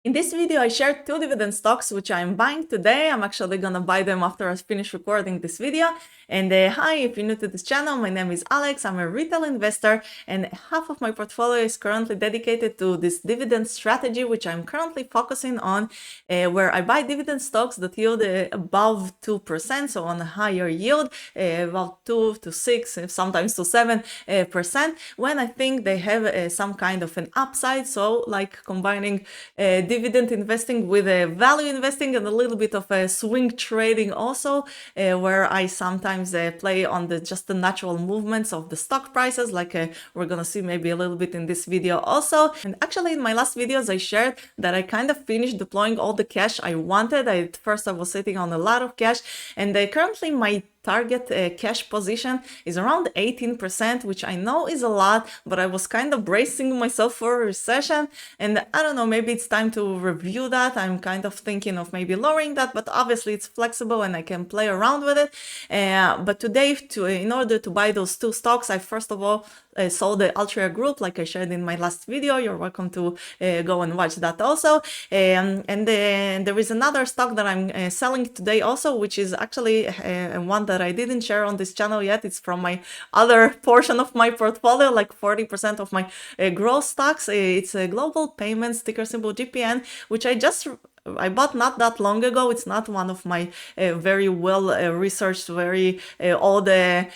In this video, I shared 2 dividend stocks which I'm buying today. I'm actually gonna buy them after I finish recording this video. And hi, if you're new to this channel, my name is Alex. I'm a retail investor, and half of my portfolio is currently dedicated to this dividend strategy, which I'm currently focusing on, where I buy dividend stocks that yield above 2%, so on a higher yield, about 2 to 6, sometimes to 7%, when I think they have some kind of an upside. So like combining dividend investing with value investing and a little bit of swing trading also, where I sometimes play on just the natural movements of the stock prices, like we're gonna see maybe a little bit in this video also. And actually in my last videos I shared that I kind of finished deploying all the cash I wanted. At first I was sitting on a lot of cash, and currently my target cash position is around 18%, which I know is a lot, but I was kind of bracing myself for a recession, and I don't know, maybe it's time to review that. I'm kind of thinking of maybe lowering that, but obviously it's flexible and I can play around with it. But today, in order to buy those 2 stocks, I first of all sold the Altria Group, like I shared in my last video. You're welcome to go and watch that also. And then there is another stock that I'm selling today also, which is actually one that I didn't share on this channel yet. It's from my other portion of my portfolio, like 40% of my growth stocks. It's a Global Payments, ticker symbol GPN, which I bought not that long ago. It's not one of my very well researched, very all the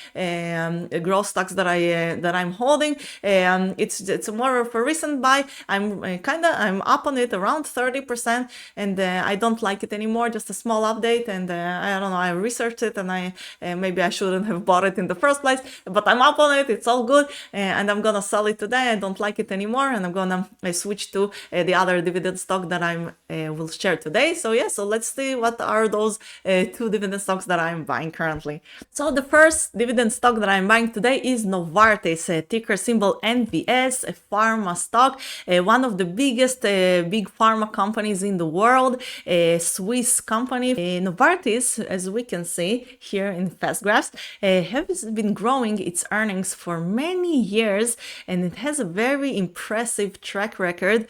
growth stocks that I'm holding. It's more of a recent buy. I'm up on it around 30%, and I don't like it anymore. Just a small update, and I don't know. I researched it, and maybe I shouldn't have bought it in the first place, but I'm up on it. It's all good, and I'm gonna sell it today. I don't like it anymore, and I'm gonna switch to the other dividend stock that I will share today. So yeah, so let's see what are those 2 dividend stocks that I'm buying currently. So the first dividend stock that I'm buying today is Novartis, ticker symbol NVS, a pharma stock, one of the biggest big pharma companies in the world, a Swiss company. Novartis, as we can see here in fast graphs, has been growing its earnings for many years, and it has a very impressive track record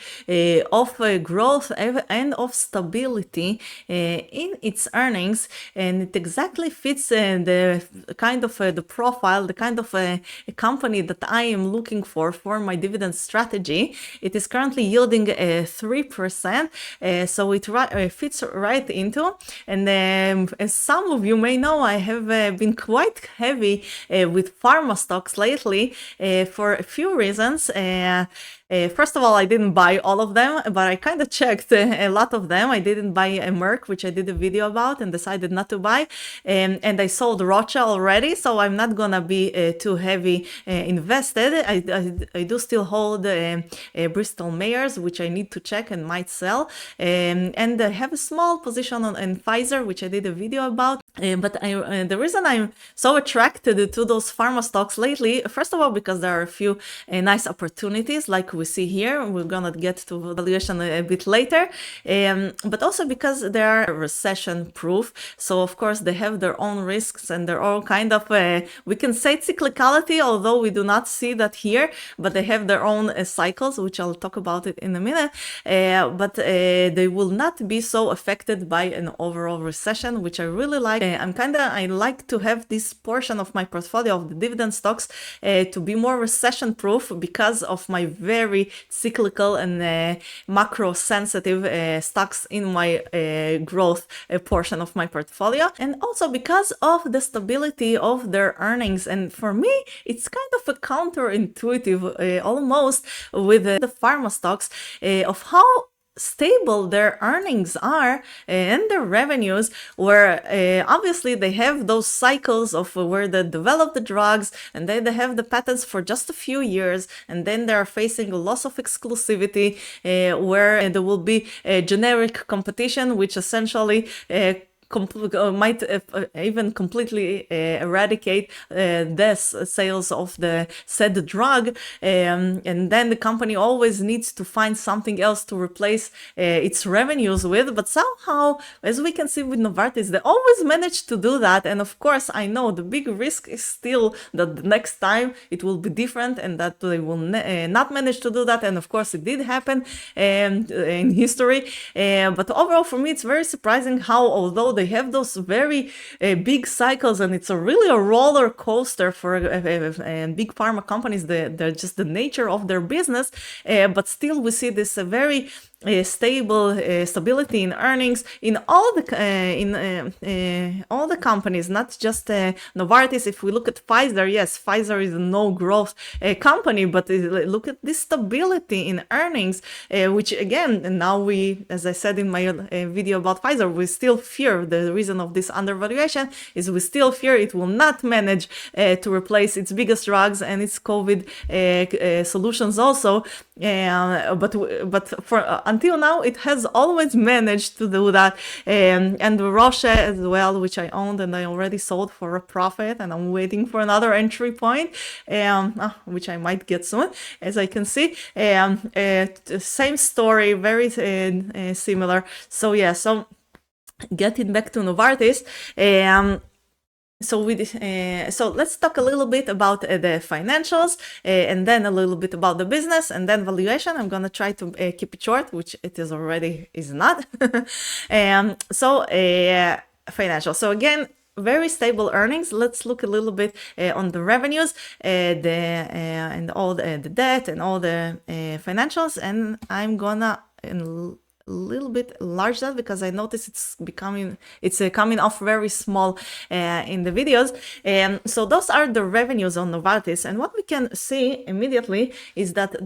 of growth and of stability in its earnings, and it exactly fits the kind of the profile, the kind of a company that I am looking for my dividend strategy. It is currently yielding 3%, so it fits right into. And as some of you may know, I have been quite heavy with pharma stocks lately for a few reasons. First of all, I didn't buy all of them, but I kind of checked a lot of them. I didn't buy a Merck, which I did a video about and decided not to buy. And I sold Rocha already, so I'm not gonna be too heavy invested. I do still hold Bristol Myers, which I need to check and might sell. And I have a small position in Pfizer, which I did a video about. But the reason I'm so attracted to those pharma stocks lately, first of all, because there are a few nice opportunities, like we see here. We're gonna get to valuation a bit later, but also because they are recession proof. So of course they have their own risks, and they're all kind of we can say cyclicality, although we do not see that here, but they have their own cycles, which I'll talk about it in a minute. But they will not be so affected by an overall recession, which I really like. I like to have this portion of my portfolio of the dividend stocks to be more recession proof, because of my very cyclical and macro sensitive stocks in my growth portion of my portfolio, and also because of the stability of their earnings. And for me, it's kind of a counterintuitive almost with the pharma stocks of how stable their earnings are and their revenues, where obviously they have those cycles of where they develop the drugs, and then they have the patents for just a few years, and then they are facing a loss of exclusivity, where there will be a generic competition, which essentially might even completely eradicate the sales of the said drug, and then the company always needs to find something else to replace its revenues with. But somehow, as we can see with Novartis, they always manage to do that. And of course, I know the big risk is still that the next time it will be different and that they will not manage to do that. And of course, it did happen in history. But overall, for me, it's very surprising how, although they have those very big cycles and it's really a roller coaster for big pharma companies, they're just the nature of their business, but still we see this very stability in earnings in all the companies, not just Novartis. If we look at Pfizer, yes, Pfizer is a no growth company, but look at this stability in earnings, which again, now we, as I said in my video about Pfizer, we still fear the reason of this undervaluation is we still fear it will not manage to replace its biggest drugs and its COVID solutions also. But for until now, it has always managed to do that. And Roche as well, which I owned and I already sold for a profit, and I'm waiting for another entry point, which I might get soon, as I can see. Same story, very similar. So yeah, so getting back to Novartis. So let's talk a little bit about the financials, and then a little bit about the business, and then valuation. I'm gonna try to keep it short, which it is already is not. Financial. So again, very stable earnings. Let's look a little bit on the revenues, and all the debt and all the financials, and I'm gonna a little bit enlarge that because I notice it's coming off very small in the videos. So those are the revenues on Novartis, and what we can see immediately is that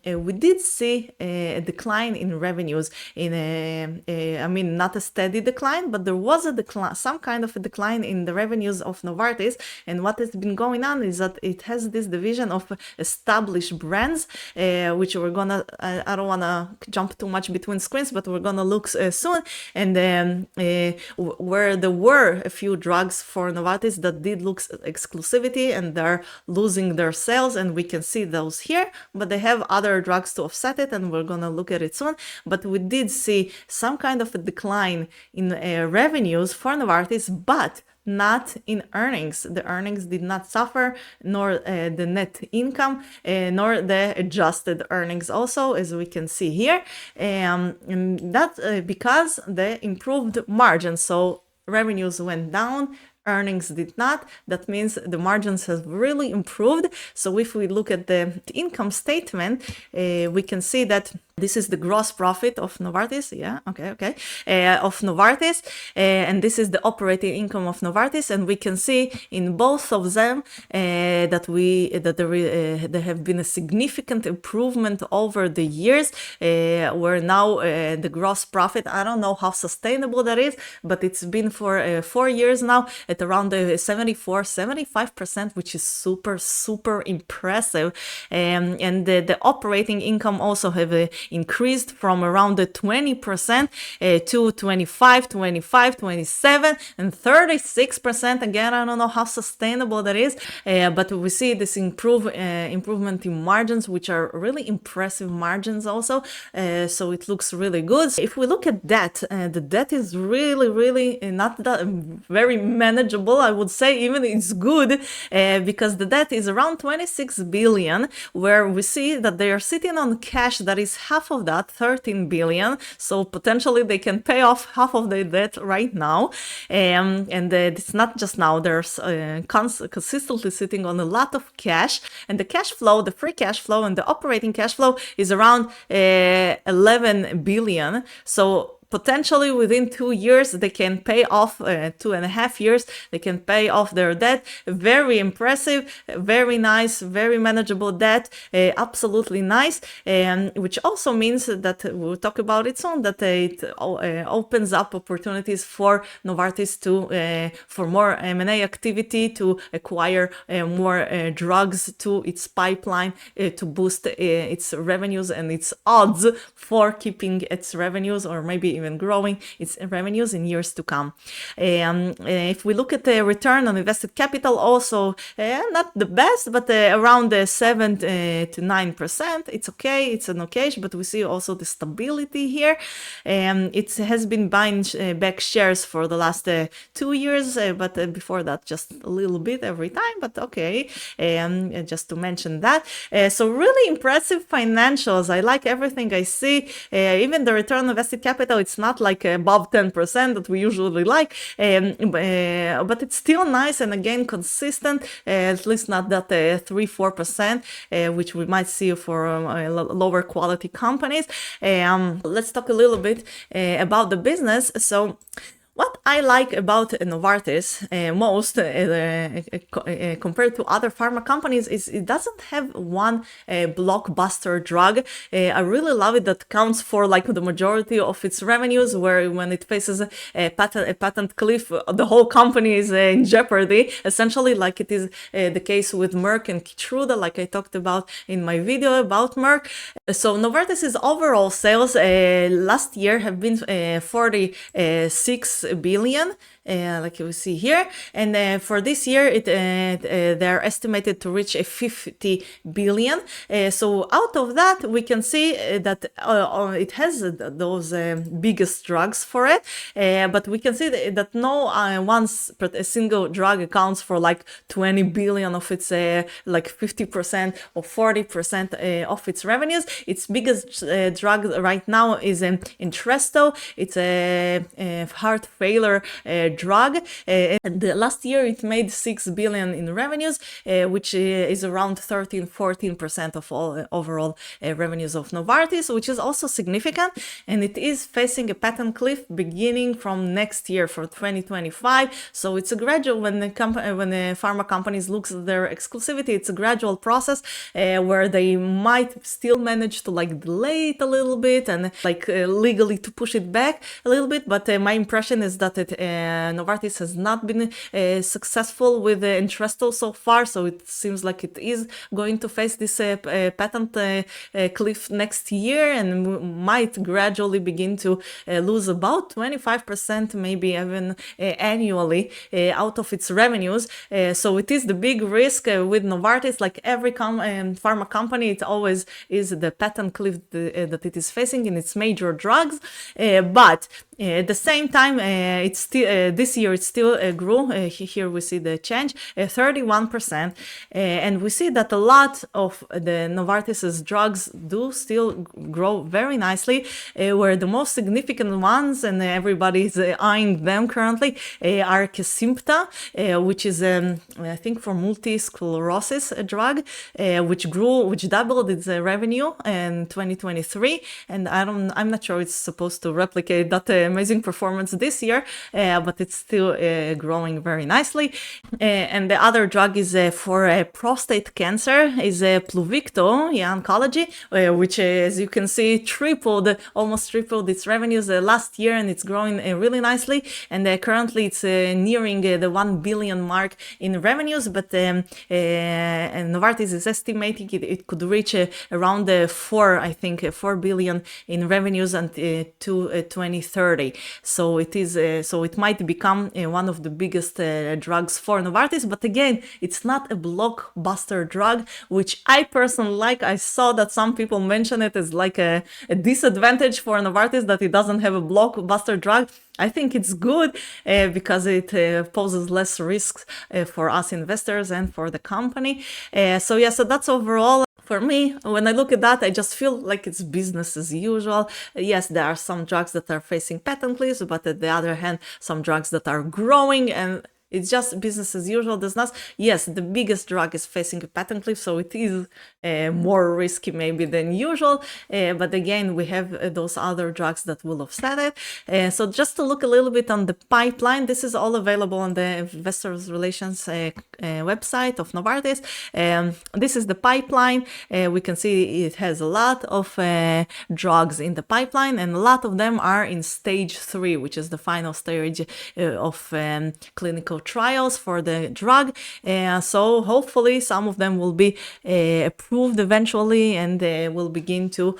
we did see a decline in revenues I mean, not a steady decline, but there was a decline, some kind of a decline in the revenues of Novartis. And what has been going on is that it has this division of established brands, which we're gonna, I don't want to jump too much between screens, but we're gonna look soon, and where there were a few drugs for Novartis that did look exclusivity and they're losing their sales, and we can see those here, but they have other drugs to offset it, and we're gonna look at it soon. But we did see some kind of a decline in revenues for Novartis, but not in earnings. The earnings did not suffer, nor the net income, nor the adjusted earnings also, as we can see here. And that's because the improved margins. So revenues went down, earnings did not. That means the margins have really improved. So if we look at the income statement, we can see that this is the gross profit of Novartis. Yeah, okay. Of Novartis. And this is the operating income of Novartis. And we can see in both of them that there have been a significant improvement over the years, where now the gross profit, I don't know how sustainable that is, but it's been for 4 years now at around 74-75%, which is super impressive. And the operating income also have increased from around the 20% to 25, 27, and 36%. Again, I don't know how sustainable that is, but we see this improvement in margins, which are really impressive margins also. So it looks really good. If we look at debt, the debt is really not that very manageable. I would say even it's good, because the debt is around 26 billion, where we see that they are sitting on cash that is half of that, 13 billion. So potentially they can pay off half of their debt right now. And it's not just now, they're consistently sitting on a lot of cash. And the cash flow, the free cash flow and the operating cash flow is around 11 billion. So potentially within 2 years, they can pay off, 2.5 years, they can pay off their debt. Very impressive, very nice, very manageable debt, absolutely nice. Which also means that, we'll talk about it soon, that it opens up opportunities for Novartis for more M&A activity, to acquire more drugs to its pipeline, to boost its revenues and its odds for keeping its revenues, or maybe even growing its revenues in years to come. If we look at the return on invested capital, also not the best, but around 7 to 9%. It's okay, it's an okay, but we see also the stability here. It has been buying back shares for the last 2 years, but before that just a little bit every time, but okay, just to mention that. So really impressive financials. I like everything I see. Even the return on invested capital, it's not like above 10% that we usually like, but it's still nice and again consistent, at least not that 3-4%, which we might see for lower quality companies. Let's talk a little bit about the business. So what I like about Novartis most compared to other pharma companies is it doesn't have one blockbuster drug. I really love it that counts for like the majority of its revenues, where when it faces a patent cliff, the whole company is in jeopardy, essentially, like it is the case with Merck and Keytruda, like I talked about in my video about Merck. So Novartis's overall sales last year have been 46 billion, like you see here, and for this year they're estimated to reach 50 billion. So out of that we can see that it has those biggest drugs for it, but we can see that no a single drug accounts for like 20 billion of its like 50% or 40% of its revenues. Its biggest drug right now is Entresto. It's a heart failure drug. And last year it made 6 billion in revenues, which is around 13-14% of all overall revenues of Novartis, which is also significant. And it is facing a patent cliff beginning from next year for 2025. So it's a gradual, when the pharma companies looks at their exclusivity, it's a gradual process where they might still manage to like delay it a little bit and like legally to push it back a little bit. But my impression is that Novartis has not been successful with Entresto so far, so it seems like it is going to face this patent cliff next year and might gradually begin to lose about 25%, maybe even annually, out of its revenues. So it is the big risk with Novartis. Like every pharma company, it always is the patent cliff that it is facing in its major drugs. But at the same time, it's still this year it still grew. Here we see the change, 31%, and we see that a lot of the Novartis's drugs do still grow very nicely. Where the most significant ones, and everybody's eyeing them currently, are Kesimpta, which is I think for multiple sclerosis drug, which doubled its revenue in 2023, and I'm not sure it's supposed to replicate that amazing performance this year, but it's still growing very nicely. And the other drug is for prostate cancer, is Pluvicto, oncology, which as you can see almost tripled its revenues last year, and it's growing really nicely, and currently it's nearing the 1 billion mark in revenues, but Novartis is estimating it could reach around 4 billion in revenues until 2030. So it might become one of the biggest drugs for Novartis, but again, it's not a blockbuster drug, which I personally like. I saw that some people mention it as like a disadvantage for Novartis that it doesn't have a blockbuster drug. I think it's good because it poses less risks for us investors and for the company. So that's overall. For me, when I look at that, I just feel like it's business as usual. Yes, there are some drugs that are facing patent cliffs, but on the other hand, some drugs that are growing, and it's just business as usual. Yes, the biggest drug is facing a patent cliff, so it is more risky maybe than usual. But again, we have those other drugs that will offset it. So just to look a little bit on the pipeline, this is all available on the Investor Relations website of Novartis. This is the pipeline. We can see it has a lot of drugs in the pipeline, and a lot of them are in stage 3, which is the final stage of clinical clinical trials for the drug. So hopefully some of them will be approved eventually, and will begin to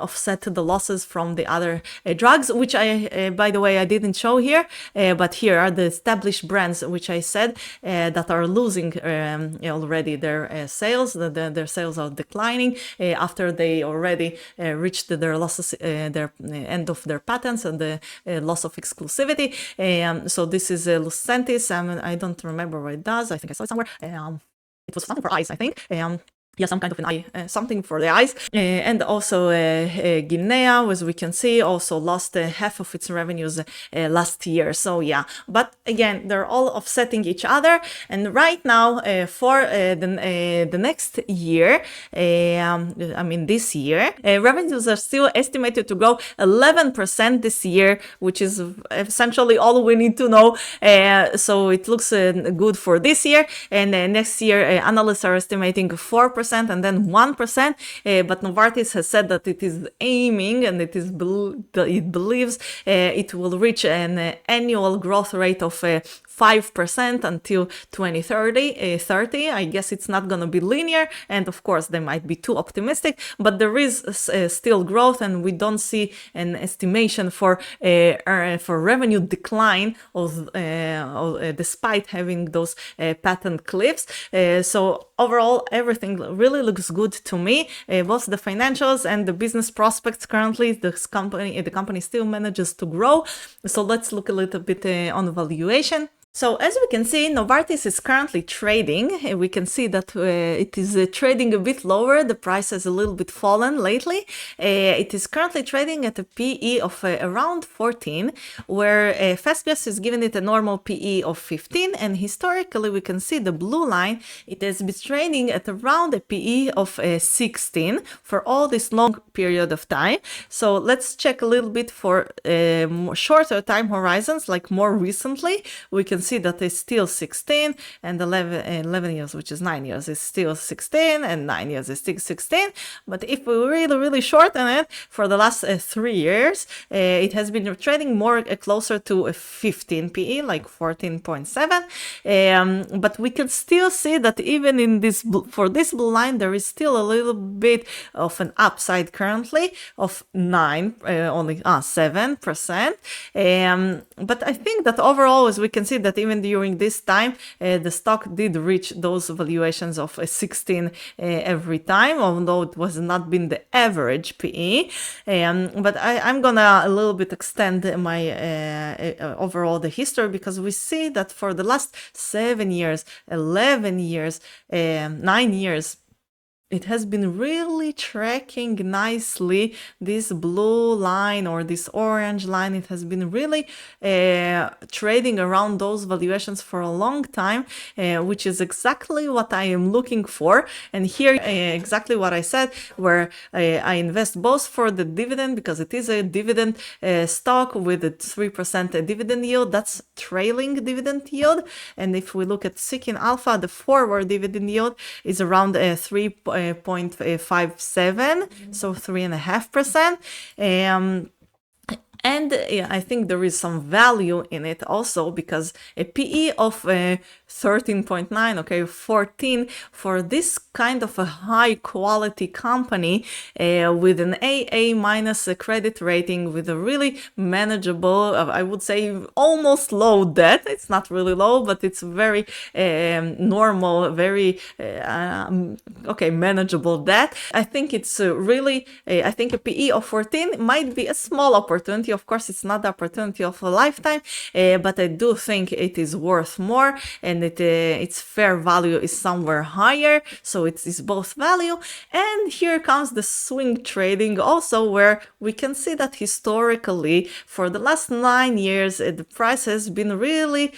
offset the losses from the other drugs, which by the way, I didn't show here, but here are the established brands, which I said that are losing already their sales. Their sales are declining after they already reached their losses, their end of their patents and the loss of exclusivity. So this is Lucentis. I don't remember what it does. I think I saw it somewhere. It was something for eyes, I think. Yeah, some kind of an eye, something for the eyes. And also Guinea, as we can see, also lost half of its revenues last year. So yeah, but again, they're all offsetting each other. And right now, for the next year, I mean this year, revenues are still estimated to grow 11% this year, which is essentially all we need to know. So it looks good for this year. And next year, analysts are estimating 4% and then 1%, but Novartis has said that it is aiming and it believes it will reach an annual growth rate of 5% until 2030. I guess it's not going to be linear, and of course they might be too optimistic, but there is still growth, and we don't see an estimation for revenue decline despite having those patent cliffs. So overall, everything really looks good to me. Both the financials and the business prospects currently, the company still manages to grow. So let's look a little bit on valuation. So as we can see, Novartis is currently trading. We can see that it is trading a bit lower. The price has a little bit fallen lately. It is currently trading at a PE of around 14, where Fastbios is giving it a normal PE of 15. And historically, we can see the blue line, it has been trading at around a PE of 16 for all this long period of time. So let's check a little bit for shorter time horizons, like more recently. We can see that it's still 16, and 11 years, which is 9 years, is still 16, and 9 years is still 16. But if we really shorten it, for the last 3 years, it has been trading more closer to a 15 PE, like 14.7. But we can still see that even in this, for this blue line, there is still a little bit of an upside currently of 7%. But I think that overall, as we can see, that even during this time, the stock did reach those valuations of 16 every time, although it was not been the average PE. But I'm gonna a little bit extend my overall the history, because we see that for the last 7 years, 11 years, 9 years, it has been really tracking nicely. This blue line or this orange line, it has been really trading around those valuations for a long time, which is exactly what I am looking for. And here, exactly what I said, where I invest both for the dividend, because it is a dividend stock with a 3% dividend yield. That's trailing dividend yield. And if we look at Seeking Alpha, the forward dividend yield is around 3.57, so 3.5%. And I think there is some value in it also, because a PE of 13.9, okay, 14 for this kind of a high quality company with an AA minus credit rating, with a really manageable, I would say almost low debt. It's not really low, but it's very normal, very manageable debt. I think it's really, I think a PE of 14 might be a small opportunity. Of course, it's not the opportunity of a lifetime, but I do think it is worth more, and its fair value is somewhere higher. So it is both value. And here comes the swing trading also, where we can see that historically for the last 9 years, the price has been really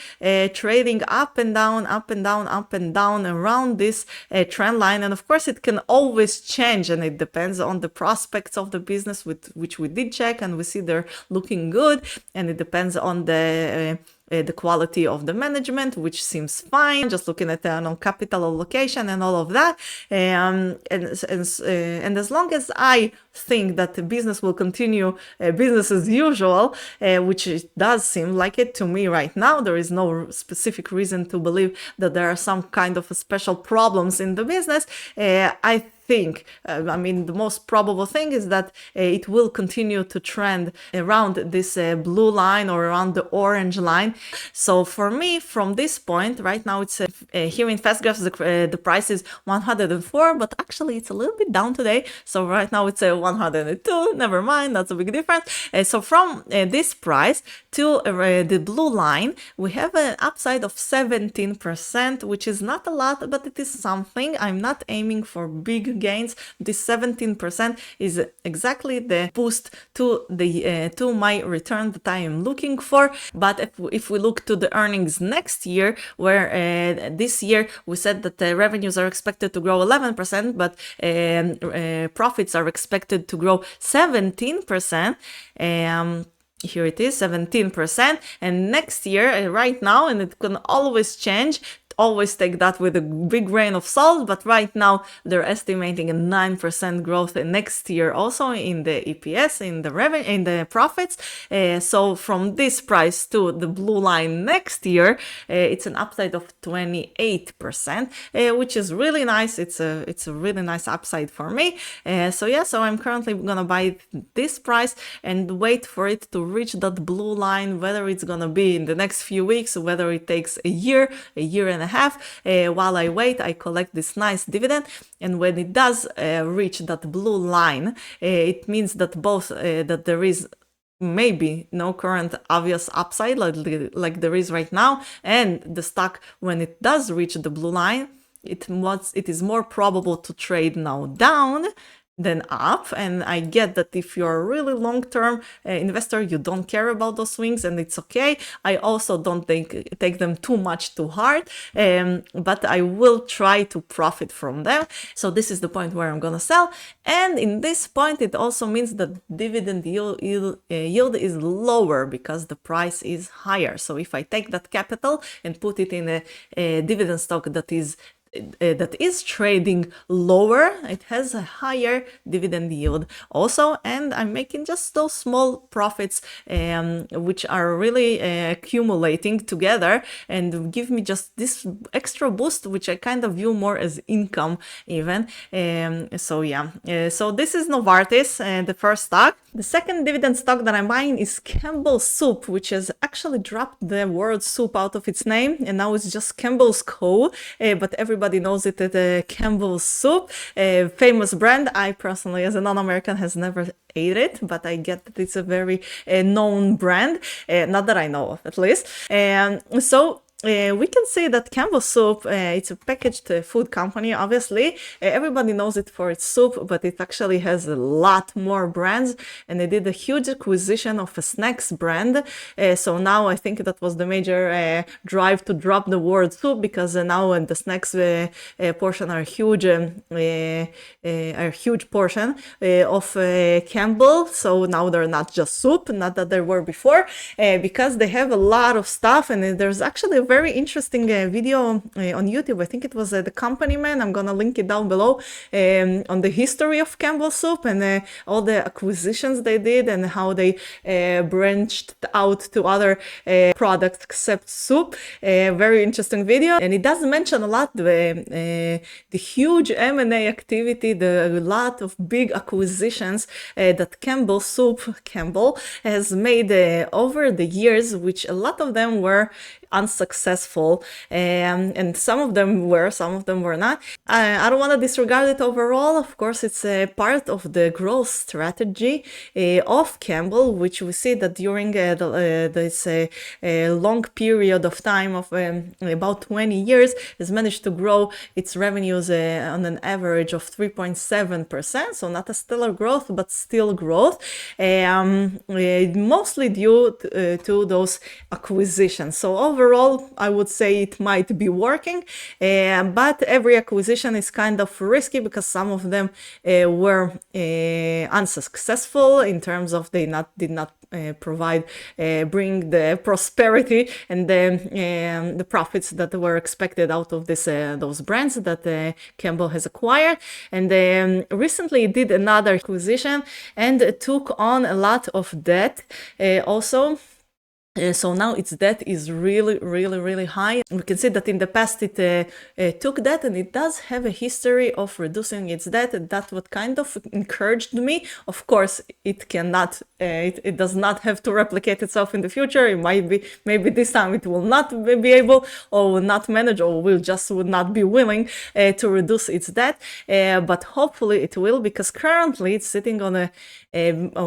trading up and down, up and down, up and down around this trend line. And of course, it can always change, and it depends on the prospects of the business, which we did check, and we see they're looking good, and it depends on the the quality of the management, which seems fine, just looking at the capital allocation and all of that. And as long as I think that the business will continue business as usual, which it does seem like it to me right now, there is no specific reason to believe that there are some kind of special problems in the business. I think, I mean, the most probable thing is that it will continue to trend around this blue line or around the orange line. So for me, from this point, right now it's here in fast graphs, the price is 104, but actually it's a little bit down today. So right now it's 102, never mind, that's a big difference. So from this price to the blue line, we have an upside of 17%, which is not a lot, but it is something. I'm not aiming for big gains. This 17% is exactly the boost to the to my return that I am looking for. But if we look to the earnings next year, where this year we said that the revenues are expected to grow 11%, but profits are expected to grow 17%. Here it is, 17%. And next year, right now, and it can always change, always take that with a big grain of salt, but right now they're estimating a 9% growth next year also in the EPS, in the revenue, in the profits. So from this price to the blue line next year, it's an upside of 28%, which is really nice. It's a really nice upside for me. So yeah, so I'm currently gonna buy this price and wait for it to reach that blue line, whether it's gonna be in the next few weeks, whether it takes a year and a half. While I wait, I collect this nice dividend, and when it does reach that blue line, it means that both that there is maybe no current obvious upside like there is right now, and the stock, when it does reach the blue line, it is more probable to trade now down than up. And I get that if you're a really long-term investor, you don't care about those swings, and it's okay. I also don't take them too much to heart, but I will try to profit from them. So this is the point where I'm gonna sell, and in this point it also means that dividend yield is lower because the price is higher. So if I take that capital and put it in a dividend stock that is trading lower, it has a higher dividend yield also, and I'm making just those small profits which are really accumulating together and give me just this extra boost, which I kind of view more as income even. So yeah, so this is Novartis, the first stock. The second dividend stock that I'm buying is Campbell's Soup, which has actually dropped the word soup out of its name, and now it's just Campbell's Co. But everybody knows it as Campbell's Soup, a famous brand. I personally, as a non-American, has never ate it, but I get that it's a very known brand, not that I know of at least. So we can say that Campbell's Soup, it's a packaged food company, obviously. Everybody knows it for its soup, but it actually has a lot more brands, and they did a huge acquisition of a snacks brand. So now I think that was the major drive to drop the word soup, because now the snacks portion are a huge portion of Campbell. So now they're not just soup, not that they were before, because they have a lot of stuff, and there's actually a very interesting video on YouTube. I think it was The Company Man. I'm gonna link it down below, on the history of Campbell's Soup and all the acquisitions they did and how they branched out to other products except soup. Very interesting video, and it does mention a lot the huge M&A activity, the lot of big acquisitions that Campbell has made over the years, which a lot of them were unsuccessful, and some of them were not. I don't want to disregard it overall. Of course, it's a part of the growth strategy of Campbell, which we see that during this long period of time of about 20 years has managed to grow its revenues on an average of 3.7%, so not a stellar growth, but still growth, mostly due to those acquisitions. So overall, I would say it might be working, but every acquisition is kind of risky because some of them were unsuccessful in terms of they did not provide, bring the prosperity and the profits that were expected out of this those brands that Campbell has acquired. And recently did another acquisition and took on a lot of debt also. So now its debt is really high. We can see that in the past it took debt, and it does have a history of reducing its debt, and that's what kind of encouraged me. Of course, it cannot, it does not have to replicate itself in the future. It might be, maybe this time it will not be able, or will not manage, or would not be willing to reduce its debt. But hopefully it will, because currently it's sitting on a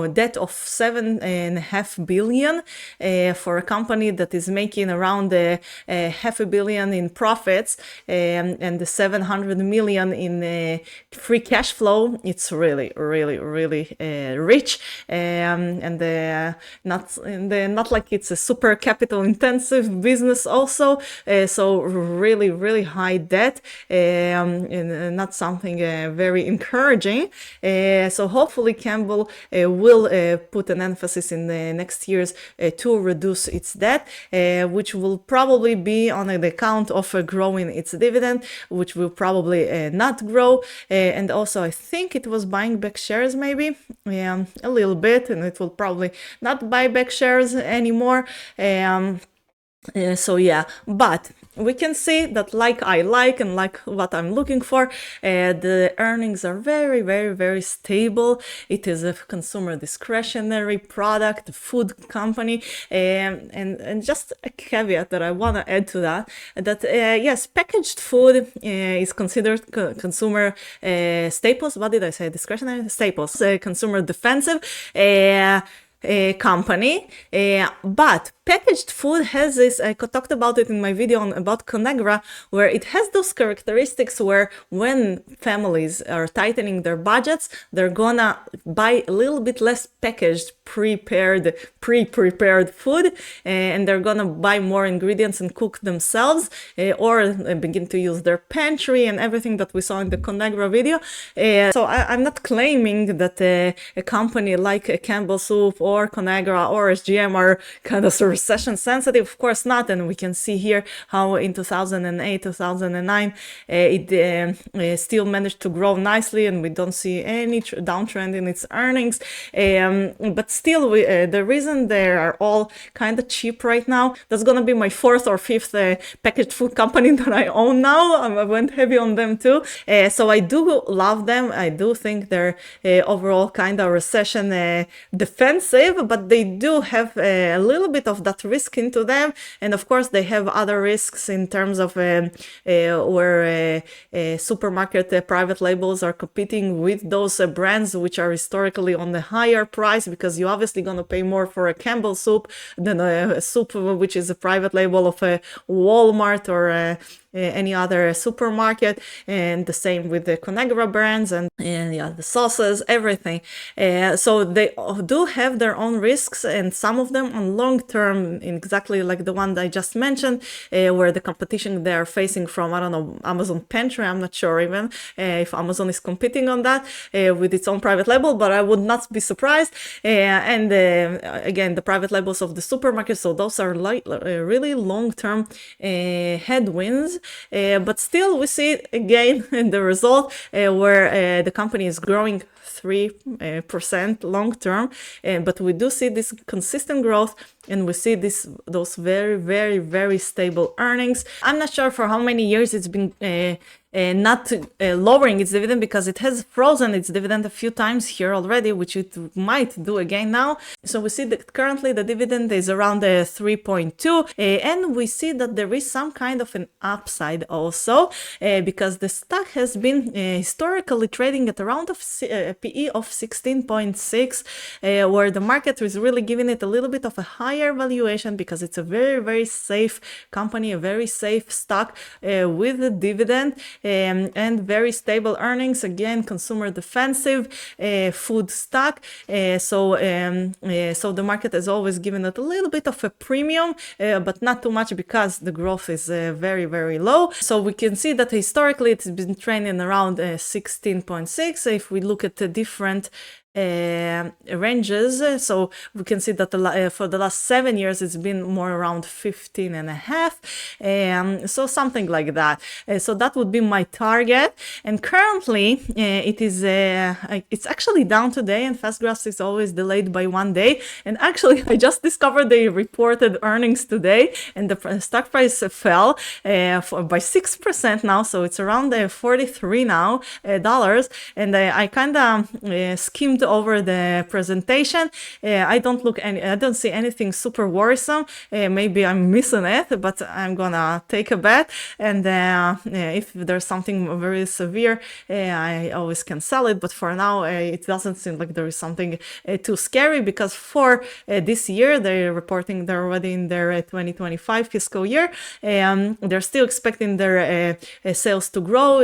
debt of $7.5 billion. For a company that is making around $500 million in profits and the $700 million in free cash flow. It's really rich, and not like it's a super capital intensive business also. So really high debt, and not something very encouraging. So hopefully Campbell will put an emphasis in the next years to reduce its debt, which will probably be on the account of growing its dividend, which will probably not grow. And also I think it was buying back shares, maybe a little bit, and it will probably not buy back shares anymore. So yeah, but we can see that I like and like what I'm looking for, the earnings are very stable. It is a consumer discretionary product, food company, and just a caveat that I want to add to that, yes, packaged food is considered consumer staples. What did I say? Discretionary staples, consumer defensive company, but packaged food has this, I talked about it in my video about Conagra, where it has those characteristics where when families are tightening their budgets, they're gonna buy a little bit less packaged, pre-prepared food, and they're gonna buy more ingredients and cook themselves, or begin to use their pantry and everything that we saw in the Conagra video. So I'm not claiming that a company like Campbell Soup or Conagra or SGM are kind of recession sensitive. Of course not. And we can see here how in 2008, 2009, it still managed to grow nicely, and we don't see any downtrend in its earnings. But still, the reason they are all kind of cheap right now, that's going to be my fourth or fifth packaged food company that I own now. I went heavy on them too. So I do love them. I do think they're overall kind of recession defensive, but they do have a little bit of that risk into them. And of course, they have other risks in terms of where supermarket private labels are competing with those brands which are historically on the higher price, because you're obviously going to pay more for a Campbell soup than a soup which is a private label of a Walmart or any other supermarket. And the same with the Conagra brands and yeah, the sauces, everything. So they do have their own risks, and some of them on long term, exactly like the one that I just mentioned, where the competition they are facing from, I don't know, Amazon Pantry. I'm not sure even if Amazon is competing on that with its own private label, but I would not be surprised. And again, the private labels of the supermarket. So those are really long-term headwinds. But still, we see again in the result where the company is growing 3% long term, but we do see this consistent growth, and we see those very stable earnings. I'm not sure for how many years it's been not lowering its dividend, because it has frozen its dividend a few times here already, which it might do again now. So we see that currently the dividend is around 3.2, and we see that there is some kind of an upside also, because the stock has been historically trading at around a PE of 16.6, where the market is really giving it a little bit of a higher valuation, because it's a very safe company, a very safe stock with a dividend and very stable earnings. Again, consumer defensive food stock. So the market has always given it a little bit of a premium, but not too much, because the growth is very low. So we can see that historically it's been trading around 16.6. If we look at the different ranges. So we can see that for the last 7 years, it's been more around 15 and a half. So something like that. So that would be my target. And currently, it's actually down today, and fast graphs is always delayed by 1 day. And actually, I just discovered they reported earnings today, and the stock price fell by 6% now, so it's around 43 now dollars. And I kind of skimmed over the presentation. I don't see anything super worrisome. Maybe I'm missing it, but I'm gonna take a bet. And if there's something very severe, I always can sell it. But for now, it doesn't seem like there is something too scary, because for this year, they're already in their 2025 fiscal year. They're still expecting their sales to grow.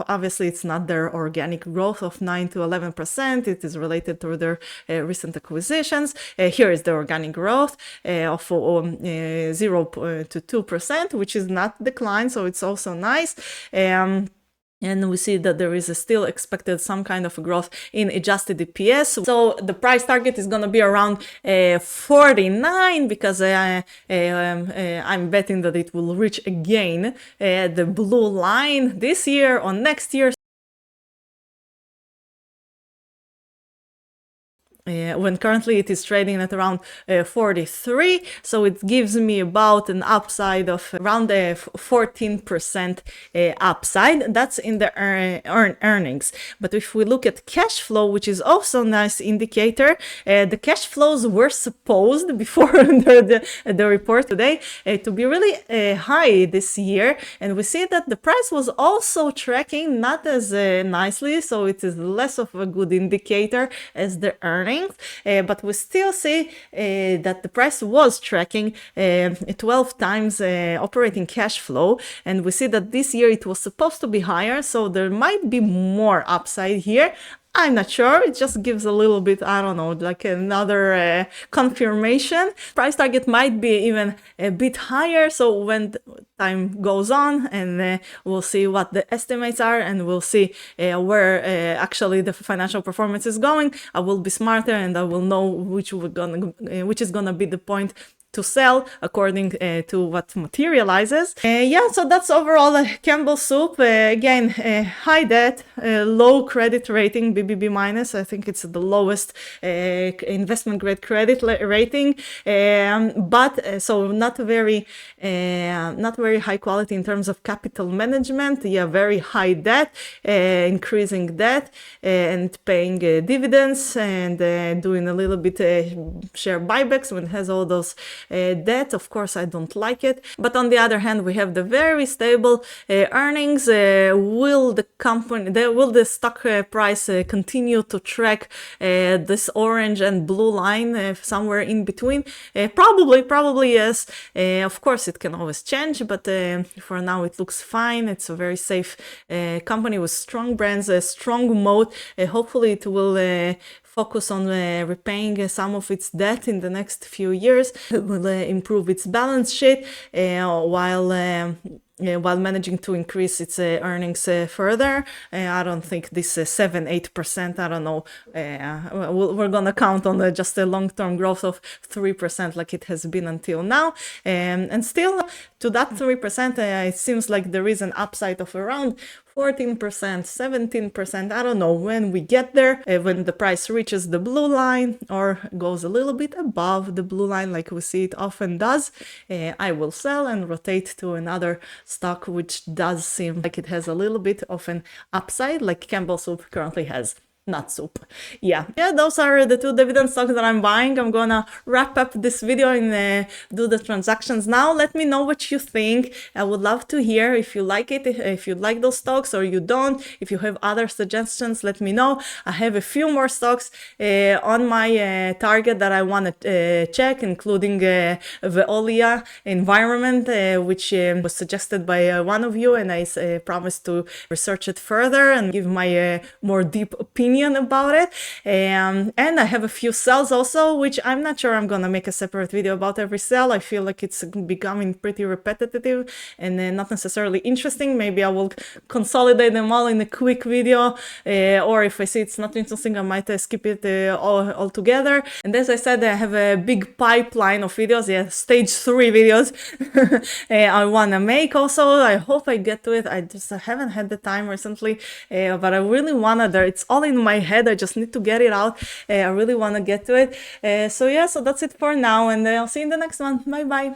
Obviously, it's not their organic growth of 9 to 11%. It is related to their recent acquisitions. Here is the organic growth of 0 to 2%, which is not decline, so it's also nice. And we see that there is still expected some kind of growth in adjusted EPS. So the price target is going to be around 49, because I'm betting that it will reach again the blue line this year or next year. When currently it is trading at around 43, so it gives me about an upside of around 14% upside. That's in the earnings. But if we look at cash flow, which is also a nice indicator, the cash flows were supposed before the report today to be really high this year, and we see that the price was also tracking not as nicely, so it is less of a good indicator as the earnings. But we still see that the price was tracking 12 times operating cash flow, and we see that this year it was supposed to be higher, so there might be more upside here. I'm not sure. It just gives a little bit, I don't know, like another confirmation. Price target might be even a bit higher. So when time goes on, and we'll see what the estimates are, and we'll see where actually the financial performance is going, I will be smarter, and I will know which is gonna be the point to sell according to what materializes. So that's overall Campbell Soup. Again, high debt, low credit rating, BBB minus. I think it's the lowest investment grade credit rating, but so not very high quality in terms of capital management. Very high debt, increasing debt, and paying dividends, and doing a little bit share buybacks when it has all those debt. Of course, I don't like it. But on the other hand, we have the very stable earnings. Will the stock price continue to track this orange and blue line somewhere in between? Probably yes. Of course, it can always change, but for now it looks fine. It's a very safe company with strong brands, a strong moat. Hopefully it will focus on repaying some of its debt in the next few years. It will improve its balance sheet while managing to increase its earnings further. I don't think this 7-8%, I don't know, we're gonna count on just a long-term growth of 3% like it has been until now. And still, to that 3%, it seems like there is an upside of around 14%, 17%, I don't know when we get there, when the price reaches the blue line or goes a little bit above the blue line like we see it often does. I will sell and rotate to another stock which does seem like it has a little bit of an upside, like Campbell Soup currently has. Not soup. Yeah, those are the two dividend stocks that I'm buying. I'm gonna wrap up this video and do the transactions now. Let me know what you think. I would love to hear if you like it, if you like those stocks or you don't. If you have other suggestions, let me know. I have a few more stocks on my target that I want to check, including Veolia Environment, which was suggested by one of you, and I promised to research it further and give my more deep opinion opinion about it. And I have a few sales also, which I'm not sure I'm gonna make a separate video about every sale. I feel like it's becoming pretty repetitive and not necessarily interesting. Maybe I will consolidate them all in a quick video, or if I see it's not interesting, I might skip it all together. And as I said, I have a big pipeline of videos, stage 3 videos I wanna make also. I hope I get to it. I just haven't had the time recently, but I really wanna. It's all in my head. I just need to get it out. I really wanna get to it. So that's it for now, and I'll see you in the next one. Bye bye.